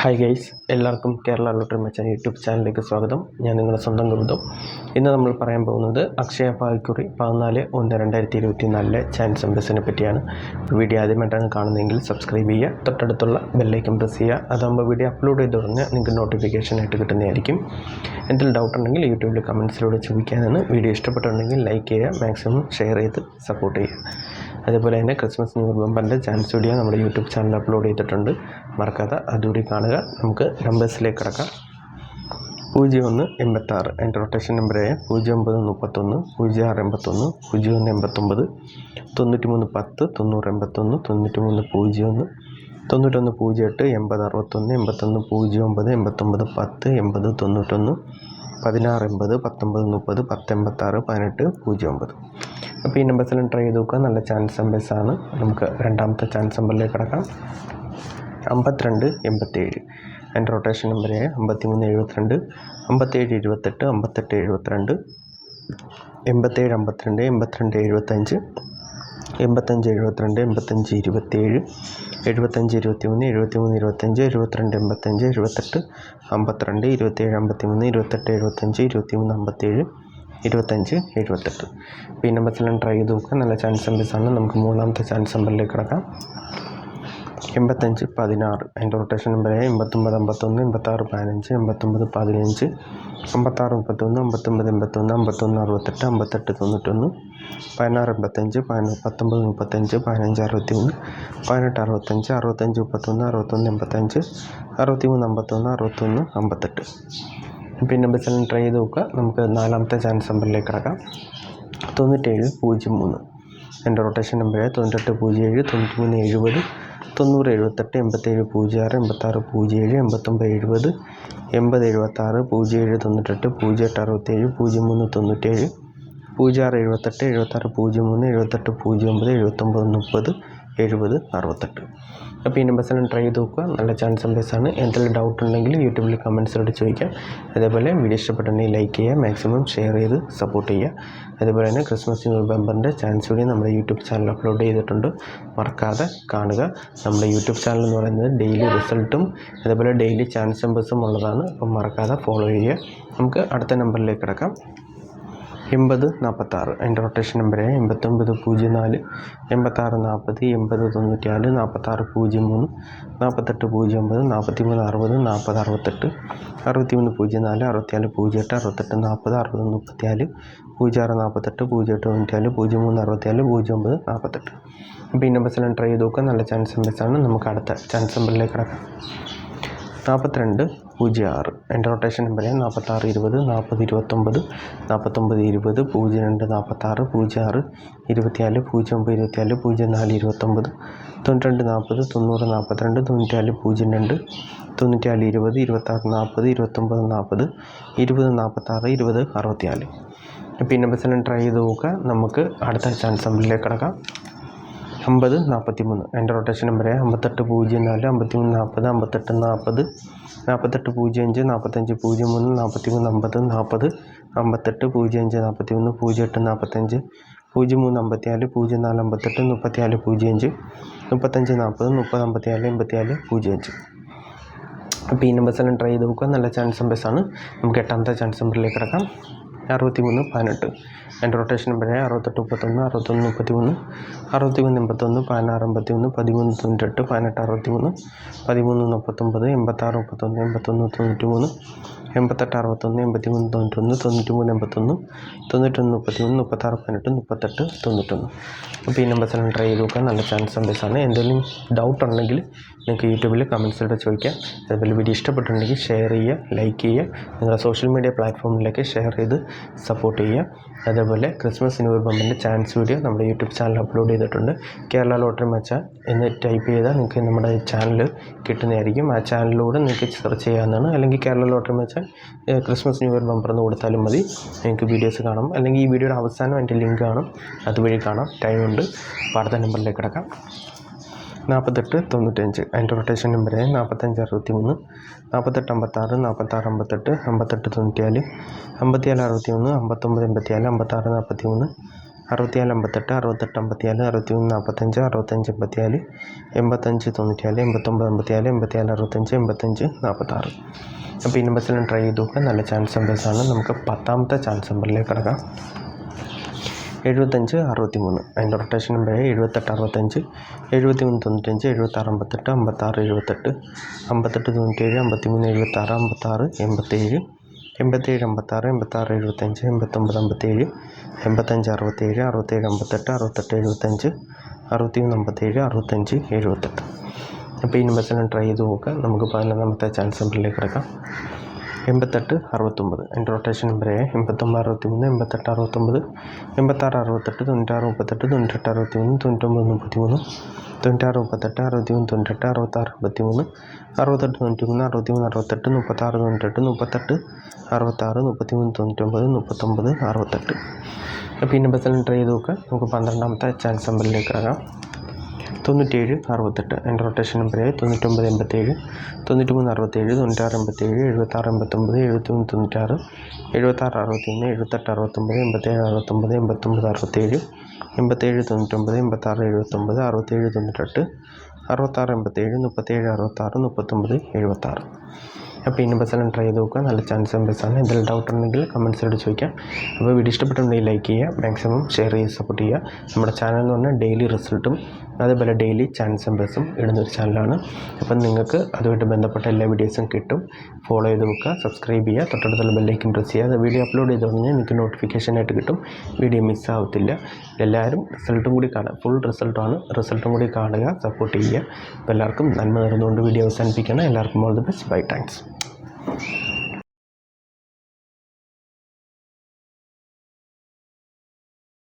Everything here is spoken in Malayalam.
ഹായ് ഗൈസ്, എല്ലാവർക്കും കേരള ലോട്ടറി മച്ചാൻ യൂട്യൂബ് ചാനലിലേക്ക് സ്വാഗതം. ഞാൻ നിങ്ങളുടെ സ്വന്തം ഗൗതം. ഇന്ന് നമ്മൾ പറയാൻ പോകുന്നത് അക്ഷയ ഭാഗ്യക്കുറി 14/1/2024 ചാൻസ് നമ്പേഴ്സിനെ പറ്റിയാണ്. വീഡിയോ ആദ്യമായിട്ടാണ് കാണുന്നതെങ്കിൽ സബ്സ്ക്രൈബ് ചെയ്യുക, തൊട്ടടുത്തുള്ള ബെല്ലൈക്കൺ പ്രസ് ചെയ്യുക. അതാകുമ്പോൾ വീഡിയോ അപ്ലോഡ് ചെയ്ത് തുടങ്ങി നിങ്ങൾക്ക് നോട്ടിഫിക്കേഷനായിട്ട് കിട്ടുന്നതായിരിക്കും. എന്തെങ്കിലും ഡൗട്ട് ഉണ്ടെങ്കിൽ യൂട്യൂബിൽ കമൻസിലൂടെ ചോദിക്കാനാണ്. വീഡിയോ ഇഷ്ടപ്പെട്ടുണ്ടെങ്കിൽ ലൈക്ക് ചെയ്യുക, മാക്സിമം ഷെയർ ചെയ്ത് സപ്പോർട്ട് ചെയ്യുക. അതേപോലെ തന്നെ ക്രിസ്മസ് ന്യൂ ഇയർ ബമ്പറിൻ്റെ ചാൻസ് വീഡിയോ നമ്മുടെ യൂട്യൂബ് ചാനൽ അപ്ലോഡ് ചെയ്തിട്ടുണ്ട്, മറക്കാതെ അതുകൂടി കാണുക. നമുക്ക് നമ്പേഴ്സിലേക്ക് കിടക്കാം. 0186 അതിൻ്റെ റൊട്ടേഷൻ നമ്പറായ 0931 0681 0189 9310 9081 9301 9108 8061 8109 8910 8091 1680 1930 1086 1809. അപ്പോൾ ഈ നമ്പേഴ്സിലും ട്രൈ ചെയ്ത് നോക്കുക. നല്ല ചാൻസ് നമ്പേഴ്സാണ്. നമുക്ക് രണ്ടാമത്തെ ചാൻസ് നമ്പറിലേക്ക് കിടക്കാം. 5287 അതിൻ്റെ റൊട്ടേഷൻ നമ്പറായ 5372 5728 5872 8752 8275 8572 8527 7521 7325 7285 78 52 27 53 28 75 23 57 25 78. അപ്പോൾ ഈ നമ്പേഴ്സിലും ട്രൈ ചെയ്ത് നോക്കുക. നല്ല ചാൻസ് നമ്പേഴ്സാണ്. നമുക്ക് മൂന്നാമത്തെ ചാൻസ് നമ്പറിലേക്ക് കിടക്കാം. 8516 അതിൻ്റെ റൊട്ടേഷൻ നമ്പറായ 8951 8615 8915 5631 5981 5168 5891 1685 1935 1561 1865 6531 6185 6351 61 58. ഇപ്പോൾ ഈ നമ്പേഴ്സെല്ലാം ട്രൈ ചെയ്ത് നോക്കുക. നമുക്ക് നാലാമത്തെ ചാൻസ് നമ്പറിലേക്ക് കിടക്കാം. 9703 എൻ്റെ റൊട്ടേഷൻ നമ്പറായ 9807 9370 9078 8706 8607 8970 8076 0798 0867 0397 0678 7603 7809 7930 7068. അപ്പോൾ ഈ നമ്പേഴ്സെല്ലാം ട്രൈ ചെയ്ത് നോക്കുക. നല്ല ചാൻസ് നമ്പേഴ്സാണ്. എന്തെങ്കിലും ഡൗട്ട് ഉണ്ടെങ്കിൽ യൂട്യൂബിൽ കമൻസിലോട്ട് ചോദിക്കാം. അതേപോലെ വീഡിയോ ഇഷ്ടപ്പെട്ടുണ്ടെങ്കിൽ ലൈക്ക് ചെയ്യുക, മാക്സിമം ഷെയർ ചെയ്ത് സപ്പോർട്ട് ചെയ്യുക. അതേപോലെ തന്നെ ക്രിസ്മസ് ന്യൂ ഇയർ ബമ്പറിൻ്റെ ചാൻസ് വീഡിയോ നമ്മുടെ യൂട്യൂബ് ചാനൽ അപ്ലോഡ് ചെയ്തിട്ടുണ്ട്, മറക്കാതെ കാണുക. നമ്മുടെ യൂട്യൂബ് ചാനൽ എന്ന് പറയുന്നത് ഡെയിലി റിസൾട്ടും അതേപോലെ ഡെയിലി ചാൻസ് നമ്പേഴ്സും ഉള്ളതാണ്. അപ്പം മറക്കാതെ ഫോളോ ചെയ്യുക. നമുക്ക് അടുത്ത നമ്പറിലേക്ക് കിടക്കാം. 8046 അതിൻ്റെ റൊട്ടേഷൻ നമ്പറായ 8904 8640 8094 4603 4809 4360 4068 6304 6408 68 40 6034 0648 0894 0364 0948. അപ്പോൾ ഈ നമ്പേഴ്സെല്ലാം ട്രൈ ചെയ്ത് നോക്കുക. നല്ല ചാൻസ് നമ്പേഴ്സാണ്. നമുക്ക് അടുത്ത ചാൻസ് നമ്പറിലേക്ക് കിടക്കാം. 4206 അതിൻ്റെ റൊട്ടേഷൻ നമ്പറായ 4620 4029 4920 02 46 06 24 09 24 04 29 92 40 90 42 94 02 94 20 26 40 29 40 20 46 20 64. അപ്പോൾ ഈ നമ്പേഴ്സെല്ലാം ട്രൈ ചെയ്ത് നോക്കുക. നമുക്ക് അടുത്ത ചാൻസ് നമ്പറിലേക്ക് കിടക്കാം. 5043 അതിൻ്റെ റൊട്ടേഷൻ നമ്പറായ 5804 5340 5840 4805 4503 4350 40 58 05 41 08 45 0354 0458 3405 3540 3054 84 05. അപ്പോൾ ഈ നമ്പേഴ്സെല്ലാം ട്രൈ ചെയ്ത് നോക്കുക. നല്ല ചാൻസ് നമ്പേഴ്സാണ്. നമുക്ക് എട്ടാമത്തെ ചാൻസ് നമ്പറിലേക്ക് കിടക്കാം. 6318 അതിൻ്റെ റൊട്ടേഷൻ നമ്പറായ 6831 6133 6181 1681 1398 1863 1339 86 31 81 93 88 61 83 91 93 81 91 33 36 18 38 91. അപ്പോൾ ഈ നമ്പേഴ്സെല്ലാം ട്രൈ ചെയ്ത് നോക്കുക. നല്ല ചാൻസ് നമ്പേഴ്സാണ്. എന്തെങ്കിലും ഡൗട്ട് ഉണ്ടെങ്കിൽ നിങ്ങൾക്ക് യൂട്യൂബിൽ കമൻസിലൂടെ ചോദിക്കാം. അതുപോലെ വീഡിയോ ഇഷ്ടപ്പെട്ടിട്ടുണ്ടെങ്കിൽ ഷെയർ ചെയ്യുക, ലൈക്ക് ചെയ്യുക, നിങ്ങളുടെ സോഷ്യൽ മീഡിയ പ്ലാറ്റ്ഫോമിലേക്ക് ഷെയർ ചെയ്ത് സപ്പോർട്ട് ചെയ്യുക. അതേപോലെ ക്രിസ്മസ് ന്യൂ ഇയർ ബമ്പറിൻ്റെ ചാൻസ് വീഡിയോ നമ്മുടെ യൂട്യൂബ് ചാനൽ അപ്ലോഡ് ചെയ്തിട്ടുണ്ട്. കേരള ലോട്ടറി മച്ചാൻ എന്ന് ടൈപ്പ് ചെയ്താൽ നിങ്ങൾക്ക് നമ്മുടെ ചാനൽ കിട്ടുന്നതായിരിക്കും. ആ ചാനലിലൂടെ നിങ്ങൾക്ക് സെർച്ച് ചെയ്യാവുന്നതാണ്. അല്ലെങ്കിൽ കേരള ലോട്ടറി മച്ചാൻ ക്രിസ്മസ് ന്യൂ ഇയർ ബമ്പർ എന്ന് കൊടുത്താലും മതി, നിങ്ങൾക്ക് വീഡിയോസ് കാണാം. അല്ലെങ്കിൽ ഈ വീഡിയോയുടെ അവസാനം എൻ്റെ ലിങ്ക് കാണും, അതുവഴി കാണാം. ടൈമുണ്ട്. അപ്പോൾ അടുത്ത നമ്പറിലേക്ക് കിടക്കാം. 4895 അതിൻ്റെ റൊട്ടേഷൻ നമ്പറായ 4563 4856 4658 5894 5461 5984 5643 64 58 68 54 61 45 65 84 85 94 89 54 85 66. അപ്പോൾ ഈ നമ്പേഴ്സെല്ലാം ട്രൈ ചെയ്ത് നോക്കുക. നല്ല ചാൻസ് നമ്പേഴ്സാണ്. നമുക്ക് 10ാമത്തെ ചാൻസ് നമ്പറിലേക്ക് കിടക്കാം. 75 63. അതിൻ്റെ റൊട്ടേഷൻ നമ്പറായി 78 65 73 95 76 58 56 78 58 97 53 76 56 87 56 86 86 75 89 57 85 67 67 58 67 68 അപ്പോൾ ഈ നമ്പേഴ്സെല്ലാം ട്രൈ ചെയ്ത് നോക്കുക. നമുക്ക് 11ാമത്തെ ചാൻസ് നമ്പറിലേക്ക് കിടക്കാം. 88 69. അതിൻ്റെ റൊട്ടേഷൻ നമ്പറായ 89 63 88 69 86 68 96 38 98 63 99 33 96 38 63 98 63 66 93 63 68 66 99 66 അപ്പോൾ ഈ നമ്പേഴ്സെല്ലാം ട്രൈ ചെയ്ത് നോക്കുക. നമുക്ക് 12ാമത്തെ ചാൻസ് നമ്പറിലേക്ക് കിടക്കാം. 97 68. അതിൻ്റെ റൊട്ടേഷൻ നമ്പറായി 99 87 93 67 96 87 76 89 73 96 76 61 78 69 87 69 89 67 87 99 86 79 67 98 66 87 37 66 39 76. അപ്പോൾ ഈ നമ്പേഴ്സെല്ലാം ട്രൈ ചെയ്ത് നോക്കുക. നല്ല ചാൻസ് നമ്പേഴ്സാണ്. എന്തെങ്കിലും ഡൗട്ട് ഉണ്ടെങ്കിൽ കമൻസിലോട്ട് ചോദിക്കാം. അപ്പോൾ വീഡിയോ ഇഷ്ടപ്പെട്ടുണ്ടെങ്കിൽ ലൈക്ക് ചെയ്യുക, മാക്സിമം ഷെയർ ചെയ്ത് സപ്പോർട്ട് ചെയ്യുക. നമ്മുടെ ചാനൽ എന്ന് പറഞ്ഞാൽ ഡെയിലി റിസൾട്ടും അതേപോലെ ഡെയിലി ചാൻസ് നമ്പേഴ്സും ഇടുന്നൊരു ചാനലാണ്. അപ്പം നിങ്ങൾക്ക് അതുമായിട്ട് ബന്ധപ്പെട്ട എല്ലാ വീഡിയോസും കിട്ടും. ഫോളോ ചെയ്ത് വെക്കുക, സബ്സ്ക്രൈബ് ചെയ്യുക, തൊട്ടടുത്തുള്ള ബെല്ലൈക്കൻ പ്രസ് ചെയ്യുക. അത് വീഡിയോ അപ്ലോഡ് ചെയ്ത് കഴിഞ്ഞാൽ നിങ്ങൾക്ക് നോട്ടിഫിക്കേഷനായിട്ട് കിട്ടും. വീഡിയോ മിസ്സാവത്തില്ല. എല്ലാവരും റിസൾട്ടും കൂടി കാണുക. ഫുൾ റിസൾട്ടും കൂടി കാണുക, സപ്പോർട്ട് ചെയ്യുക. അപ്പോൾ എല്ലാവർക്കും നന്മ നേർന്നുകൊണ്ട് വീഡിയോ അവസാനിപ്പിക്കണം. എല്ലാവർക്കും all the best. Bye. Thanks.